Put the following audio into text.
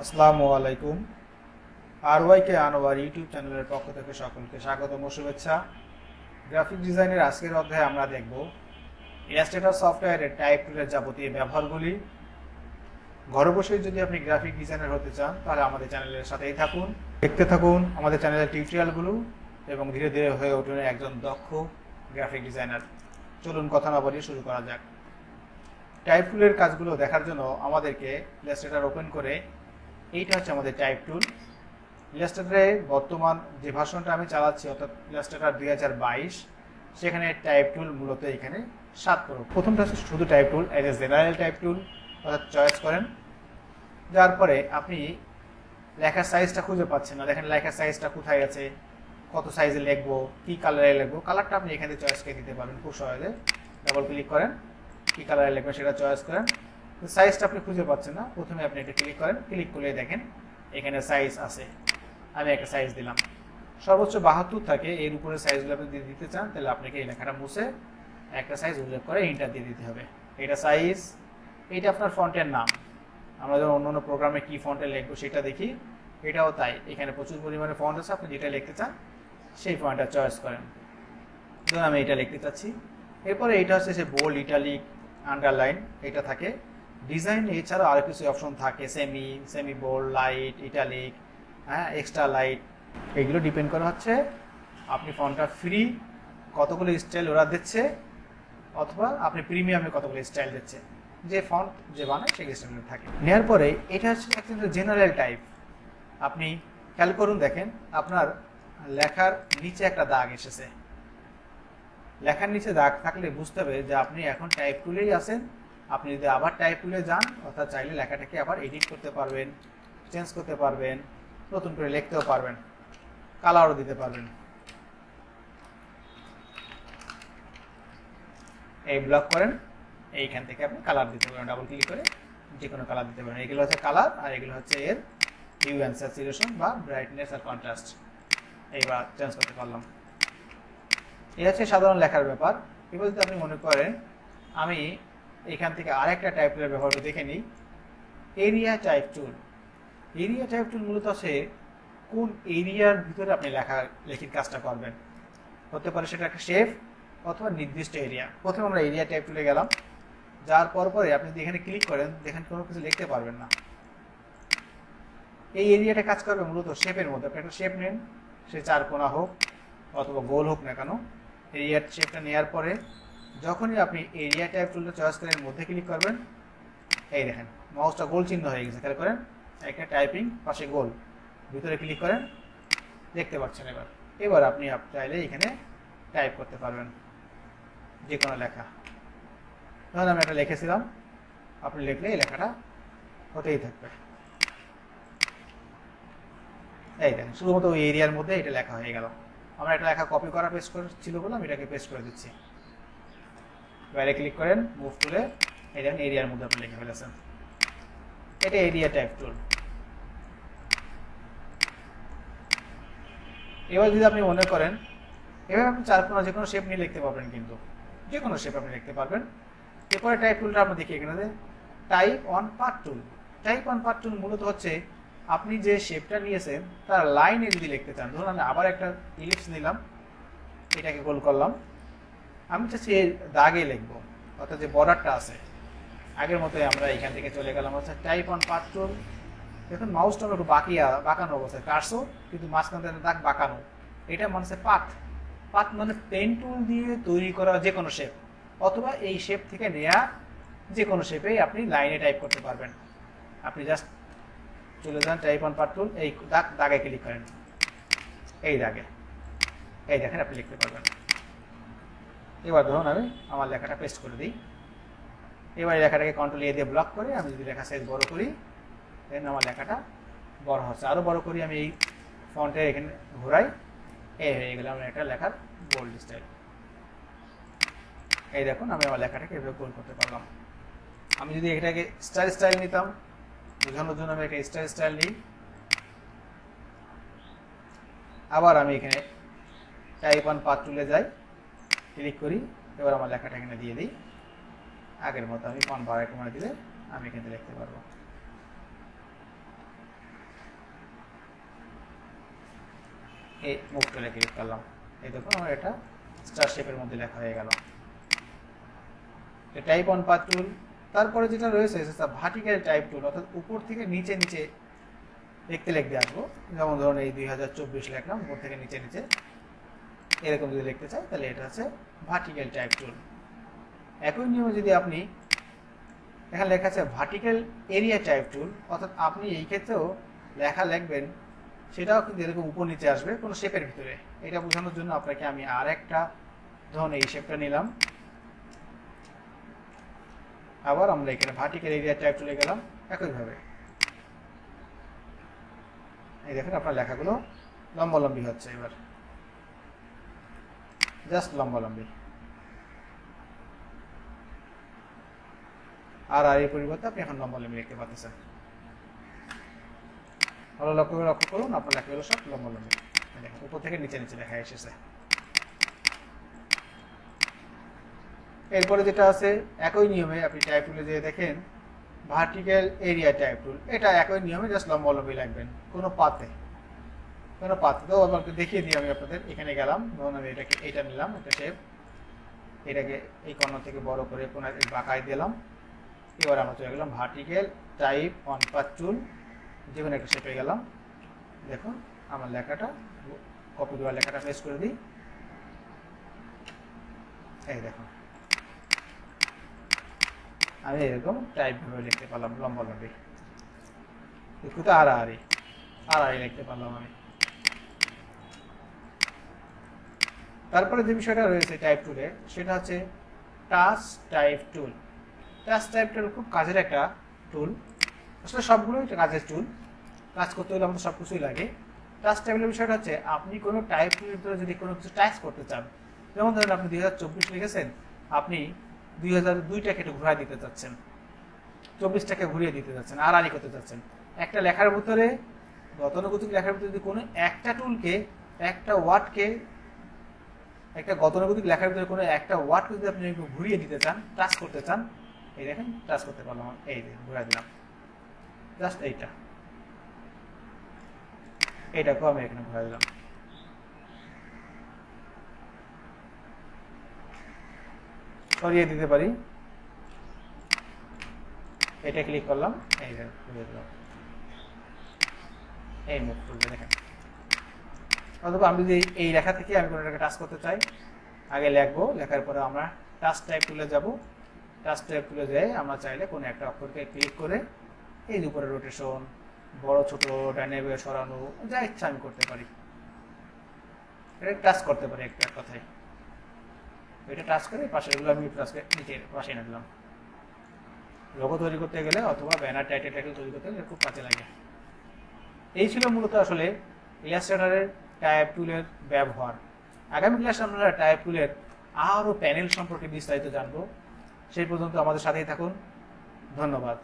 আসসালামু আলাইকুম। আরওয়াইকে আনোয়ার ইউটিউব চ্যানেলের পক্ষ থেকে সকলকে স্বাগতম ও শুভেচ্ছা। গ্রাফিক ডিজাইনের আজকের অধ্যায়ে আমরা দেখব ইলাস্ট্রেটর সফটওয়্যারের টাইপ টুলের যাবতীয় ব্যবহারগুলি। ঘরে বসেই যদি আপনি গ্রাফিক ডিজাইনার হতে চান তাহলে আমাদের চ্যানেলের সাথেই থাকুন, দেখতে থাকুন আমাদের চ্যানেলের টিউটোরিয়ালগুলো এবং ধীরে ধীরে হয়ে উঠুন একজন দক্ষ গ্রাফিক ডিজাইনার। চলুন কথা না বলিয়ে শুরু করা যাক। টাইপ টুলের কাজগুলো দেখার জন্য আমাদেরকে ইলাস্ট্রেটর ওপেন করে এইটা হচ্ছে আমাদের টাইপ টুল। ইলাস্ট্রেটরে বর্তমান যে ভার্সনটা আমি চালাচ্ছি অর্থাৎ ইলাস্ট্রেটর 2022, সেখানে টাইপ টুল মূলত এখানে 7 প্রথমটা হচ্ছে শুধু type tool, as a general type টুল অর্থাৎ চয়েস করেন। যার পরে আপনি লেখার সাইজটা খুঁজে পাচ্ছেন না, দেখেন লেখার সাইজটা কোথায় আছে, কত সাইজে লিখবো, কি কালারে লিখবো, কালারটা আপনি এখানে চয়েস করে দিতে পারবেন খুব সহজে। ডাবল ক্লিক করেন, কি কালারে লিখবেন সেটা চয়েস করেন। সাইজটা আপনি খুঁজে পাচ্ছেন না, প্রথমে আপনি একটা ক্লিক করেন, ক্লিক করলে দেখেন এখানে সাইজ আছে। আমি একটা সাইজ দিলাম, সর্বোচ্চ 72 থাকে। এর উপরে সাইজগুলো আপনি দিয়ে দিতে চান তাহলে আপনাকে এই লেখাটা মুছে একটা সাইজ উল্লেখ করে এন্টার দিয়ে দিতে হবে। এটা সাইজ, এইটা আপনার ফন্টের নাম। আমরা যখন অন্য অন্য প্রোগ্রামে কি ফন্টে লিখবো সেটা দেখি, এটাও তাই। এখানে প্রচুর পরিমাণে ফন্ট আছে, আপনি যেটা লিখতে চান সেই ফন্টটা চয়েস করেন। ধরুন আমি এটা লিখতে চাচ্ছি। এরপরে এটা হচ্ছে সে বোল্ড, ইটালিক, আন্ডারলাইন, এটা থাকে। ডিজাইন এছাড়াও আরও কিছু অপশন থাকে, সেমি বোল্ড, লাইট, ইটালিক, হ্যাঁ, এক্সট্রা লাইট। এইগুলো ডিপেন্ড করা হচ্ছে আপনি ফন্টটা ফ্রি কতগুলো স্টাইল ওরা দিচ্ছে, অথবা আপনি প্রিমিয়ামে কতগুলো স্টাইল দিচ্ছে। যে ফন্ট যে বানায় সেই স্টাইল থাকে। নেওয়ার পরে এটা হচ্ছে একটা জেনারেল টাইপ। আপনি খেয়াল করুন, দেখেন আপনার লেখার নিচে একটা দাগ এসেছে। লেখার নিচে দাগ থাকলে বুঝতে হবে যে আপনি এখন টাইপ টুলেই আছেন। আপনি যদি আবার টাইপ টুলে যান, অর্থাৎ চাইলে লেখাটাকে আবার এডিট করতে পারবেন, চেঞ্জ করতে পারবেন, নতুন করে লিখতেও পারবেন, কালারও দিতে পারবেন। এই ব্লক করেন, এইখান থেকে আপনি কালার দিতে পারেন, ডাবল ক্লিক করে যে কোনো কালার দিতে পারেন। এগুলো হচ্ছে কালার, আর এগুলো হচ্ছে এর হিউ অ্যান্ড স্যাচুরেশন বা ব্রাইটনেস আর কন্ট্রাস্ট। এইবার চেঞ্জ করতে পারলাম। এই হচ্ছে সাধারণ লেখার ব্যাপার। এবার যদি আপনি মনে করেন আমি এখান থেকে আরেকটা টাইপ টুলের ব্যবহারটা দেখে নিই, এরিয়া টাইপ টুল। এরিয়া টাইপ টুল মূলত আছে কোন এরিয়ার ভিতরে আপনি লেখির কাজটা করবেন। হতে পারে সেটা একটা শেপ অথবা নির্দিষ্ট এরিয়া। প্রথমে আমরা এরিয়া টাইপ টুলে গেলাম, যার পরে আপনি যদি এখানে ক্লিক করেন দেখেন কোনো কিছু লিখতে পারবেন না। এই এরিয়াটা কাজ করবে মূলত শেপের মধ্যে। আপনি একটা শেপ নেন, সে চারকোনা হোক অথবা গোল হোক না কেন, এরিয়ার শেপটা নেওয়ার পরে যখনই আপনি এরিয়া টাইপ টুলটা চয়েস করে মধ্যে ক্লিক করবেন, এই দেখেন মাউসটা গোল চিহ্ন হয়ে গেছে। খেয়াল করেন, একটা টাইপিং পাশে গোল, ভিতরে ক্লিক করেন, দেখতে পাচ্ছেন। এবার আপনি চাইলে এখানে টাইপ করতে পারবেন যে কোনো লেখা। ধরুন আমি একটা লিখেছিলাম, আপনি লিখলে এই লেখাটা হতেই থাকবে। এই দেখেন শুধুমাত্র ওই এরিয়ার মধ্যে এটা লেখা হয়ে গেল। আমরা একটা লেখা কপি করা পেস্ট করেছিল বলে আমি এটাকে পেস্ট করে দিচ্ছি। বাইরে ক্লিক করেন, মুভ টুলে, এই দেখেন এরিয়ার মধ্যে আপনি লিখে ফেলেছেন। এটা এরিয়া টাইপ টুল। এবার যদি আপনি মনে করেন এবার আপনি চারকোনা যে কোনো শেপ নিয়ে লিখতে পারবেন, কিন্তু যে কোনো শেপ আপনি লিখতে পারবেন। এরপরে টাইপ টুলটা আমরা দেখি এখানে, type on path tool. Type on path tool মূলত হচ্ছে আপনি যে শেপটা নিয়েছেন তার লাইনে যদি লিখতে চান। ধরুন আমি আবার একটা ইলিপস নিলাম, এটাকে গোল করলাম, আমি চাচ্ছি এই দাগে লিখবো, অর্থাৎ যে বর্ডারটা আছে আগের মতোই আমরা এখান থেকে চলে গেলাম হচ্ছে টাইপ অন পার্ট টুল। দেখুন মাউসটা একটু বাঁকানো অবস্থায় কাটছো, কিন্তু মাঝখান থেকে দাগ বাঁকানো। এটা মানে হচ্ছে পাথ। পাথ মানে পেন টুল দিয়ে তৈরি করা যে কোনো শেপ, অথবা এই শেপ থেকে নেয়া যে কোনো শেপেই আপনি লাইনে টাইপ করতে পারবেন। আপনি জাস্ট চলে যান টাইপ অন পার্ট টুল, এই দাগে ক্লিক করেন, এই দাগে, এই দেখেন আপনি লিখতে পারবেন। এবার ধরুন আমি আমার লেখাটা পেস্ট করে দিই। এবার লেখাটাকে কন্ট্রোল এ দিয়ে ব্লক করে আমি যদি লেখা সাইজ বড় করি, দেখেন আমার লেখাটা বড় হচ্ছে। আরও বড় করি আমি এই ফন্টে এখানে ঘোরাই, এই হয়ে গেলে আমার একটা লেখার বোল্ড স্টাইল। এই দেখুন আমি আমার লেখাটাকে এভাবে গোল করতে পারলাম। আমি যদি এটাকে স্টাইল নিতাম, বোঝানোর জন্য আমি একটা স্টাইল নিই। আবার আমি এখানে টাইপ অন পার্ট টুলে যাই, ক্লিক করি, এবার আমার লেখাটা এখানে দিয়ে দিই। আগের মতো আমি ফন্ট বাড়াই কমাই দিলে আমি এখানে লিখতে পারবো। এই মুভ টুলে ক্লিক করলাম, এই দেখুন আমার এটা স্টার শেপের মধ্যে লেখা হয়ে গেল। টাইপ অন পাথ টুল। তারপরে যেটা রয়েছে সেটা ভার্টিক্যাল টাইপ টুল, অর্থাৎ উপর থেকে নিচে নিচে লিখতে লিখতে আসবো। যেমন ধরুন এই 2024 লিখলাম, উপর থেকে নিচে নিচে এরকম যদি লিখতে চাই তাহলে এটা হচ্ছে ভার্টিক্যাল টাইপ টুল। একই নিয়মে যদি আপনি এখানে লেখা আছে ভার্টিক্যাল এরিয়া টাইপ টুল, অর্থাৎ আপনি এই ক্ষেত্রেও লেখা লিখবেন সেটাও কিন্তু এরকম উপর নিচে আসবে কোনো শেপের ভিতরে। এটা বোঝানোর জন্য আপনাকে আমি আর একটা ধরুন এই শেপটা নিলাম, আবার আমরা এখানে ভার্টিক্যাল এরিয়া টাইপ চলে গেলাম একইভাবে। এই দেখেন আপনার লেখাগুলো লম্বালম্বি হচ্ছে, এবার জাস্ট লম্বালম্বি। আর এর পরিবর্তে আপনি এখন লম্বালম্বি লিখতে পারতেছেন। ভালো লক্ষ্য করুন আপনার লেখাগুলো সব লম্বালম্বি, দেখেন উপর থেকে নিচে নিচে লেখা এসেছে। এরপরে যেটা আছে একই নিয়মে আপনি টাইপ টুলে যে দেখেন ভার্টিক্যাল এরিয়া টাইপ টুল, এটা একই নিয়মে জাস্ট লম্বালম্বি লাগবেন কোনো পাতে তো আমাকে দেখিয়ে দিই আমি আপনাদের। এখানে গেলাম, ধরুন আমি এটাকে এইটা নিলাম, একটা শেপ, এটাকে এই কর্নার থেকে বড় করে কোনায় বাঁকায় দিলাম। এবার আমরা চলে গেলাম ভার্টিক্যাল টাইপ অন পাথ টুল, যে কোনো একটা শেপে গেলাম। দেখুন আমার লেখাটা কপি করা লেখাটা পেস্ট করে দিই, এই দেখুন আমি এরকম টাইপ ভাবে লিখতে পারলাম লম্বালম্বি, একটু তো আড়াআড়ি লিখতে পারলাম আমি। তারপরে যে বিষয়টা রয়েছে টাইপ টুলে সেটা হচ্ছে টাচ টাইপ টুল। টাচ টাইপ টুল খুব কাজের একটা টুল, আসলে সবগুলোই কাজের টুল, কাজ করতে হলে আমাদের সব কিছুই লাগে। টাচ টাইপের বিষয়টা হচ্ছে আপনি কোনো টাইপ টুলের ভিতরে যদি কোনো কিছু টাচ করতে চান, যেমন ধরেন আপনি 2024 লিখেছেন, আপনি 2002টাকে একটু ঘুরিয়ে দিতে চাচ্ছেন, 24টাকে ঘুরিয়ে দিতে চাচ্ছেন, আড়াআড়ি করতে চাচ্ছেন। একটা লেখার ভিতরে গতানুগতিক লেখার ভিতরে যদি কোনো একটা টুলকে একটা ওয়ার্ডকে একটা গতানুগতিক লেখার ভিতরে কোনো একটা ওয়ার্ডকে যদি আপনি ঘুরিয়ে দিতে চান, টাচ করতে চান, এই দেখেন টাচ করতে পারলাম, এই ঘুরিয়ে দিলাম জাস্ট এইটাকেও আমি এখানে ঘুরিয়ে দিলাম। সরিয়ে দিতে পারি, এটা ক্লিক করলাম, এই ঘুরিয়ে দিলাম, এই মুভ করবে দেখেন। অথবা আমি যদি এই লেখা থেকে আমি কোনো টাচ করতে চাই, আগে লিখবো, লেখার পরে আমরা টাচ টাইপ টুলে যাব। টাচ টাইপ টুলে যাই আমরা চাইলে কোনো একটা অক্ষরকে ক্লিক করে এই উপরে রোটেশন, বড় ছোট, ডাইনে বাঁয়ে সরানো, যা ইচ্ছা আমি করতে পারি, এটা টাচ করতে পারি একটা কথায়। এটা টাচ করে পাশেরগুলো আমি নিচের পাশে এনে দিলাম। লোগো তৈরি করতে গেলে অথবা ব্যানার টাইটেল তৈরি করতে গেলে খুব কাজে লাগে। এই ছিল মূলত আসলে ইলাস্ট্রেটরের টাইপ টুলের ব্যবহার। আগামী ক্লাসে আমরা টাইপ টুলের আরও প্যানেল সম্পর্কে বিস্তারিত জানবো। সেই পর্যন্ত আমাদের সাথেই থাকুন, ধন্যবাদ।